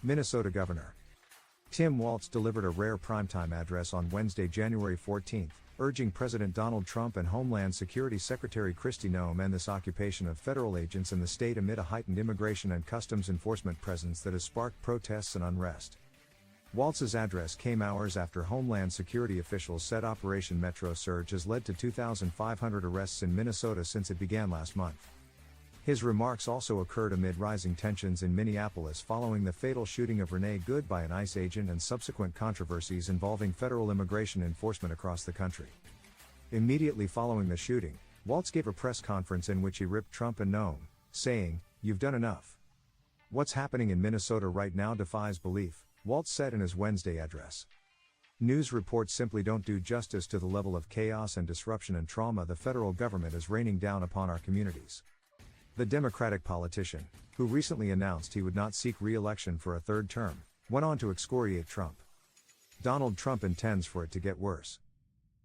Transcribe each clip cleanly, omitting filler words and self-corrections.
Minnesota Governor Tim Walz delivered a rare primetime address on Wednesday, January 14, urging President Donald Trump and Homeland Security Secretary Kristi to end this occupation of federal agents in the state amid a heightened immigration and customs enforcement presence that has sparked protests and unrest. Walz's address came hours after Homeland Security officials said Operation Metro Surge has led to 2,500 arrests in Minnesota since it began last month. His remarks also occurred amid rising tensions in Minneapolis following the fatal shooting of Renee Good by an ICE agent and subsequent controversies involving federal immigration enforcement across the country. Immediately following the shooting, Walz gave a press conference in which he ripped Trump and Noem, saying, "You've done enough. What's happening in Minnesota right now defies belief," Walz said in his Wednesday address. News reports simply don't do justice to the level of chaos and disruption and trauma the federal government is raining down upon our communities. The Democratic politician, who recently announced he would not seek re-election for a third term, went on to excoriate Trump. Donald Trump intends for it to get worse.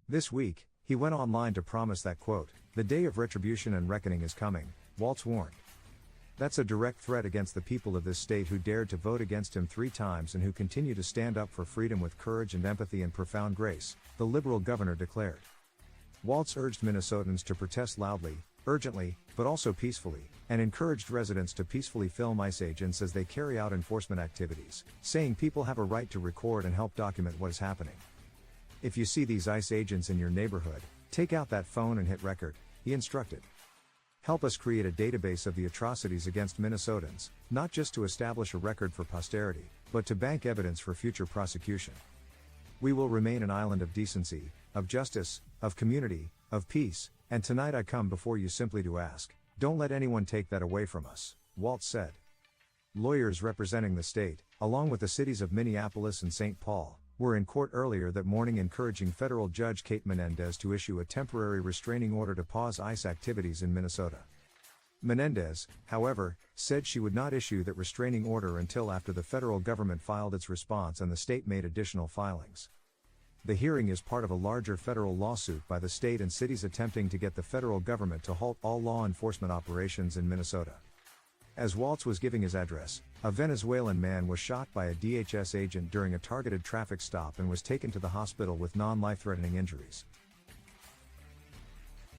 This week, he went online to promise that, quote, "The day of retribution and reckoning is coming," Walz warned. That's a direct threat against the people of this state who dared to vote against him 3 times and who continue to stand up for freedom with courage and empathy and profound grace, the liberal governor declared. Walz urged Minnesotans to protest loudly, urgently, but also peacefully, and encouraged residents to peacefully film ICE agents as they carry out enforcement activities, saying people have a right to record and help document what is happening. "If you see these ICE agents in your neighborhood, take out that phone and hit record," he instructed. "Help us create a database of the atrocities against Minnesotans, not just to establish a record for posterity, but to bank evidence for future prosecution. We will remain an island of decency, of justice, of community, of peace, and tonight I come before you simply to ask, don't let anyone take that away from us," Walz said. Lawyers representing the state, along with the cities of Minneapolis and St. Paul, were in court earlier that morning encouraging federal judge Kate Menendez to issue a temporary restraining order to pause ICE activities in Minnesota. Menendez, however, said she would not issue that restraining order until after the federal government filed its response and the state made additional filings. The hearing is part of a larger federal lawsuit by the state and cities attempting to get the federal government to halt all law enforcement operations in Minnesota. As Walz was giving his address, a Venezuelan man was shot by a DHS agent during a targeted traffic stop and was taken to the hospital with non-life-threatening injuries.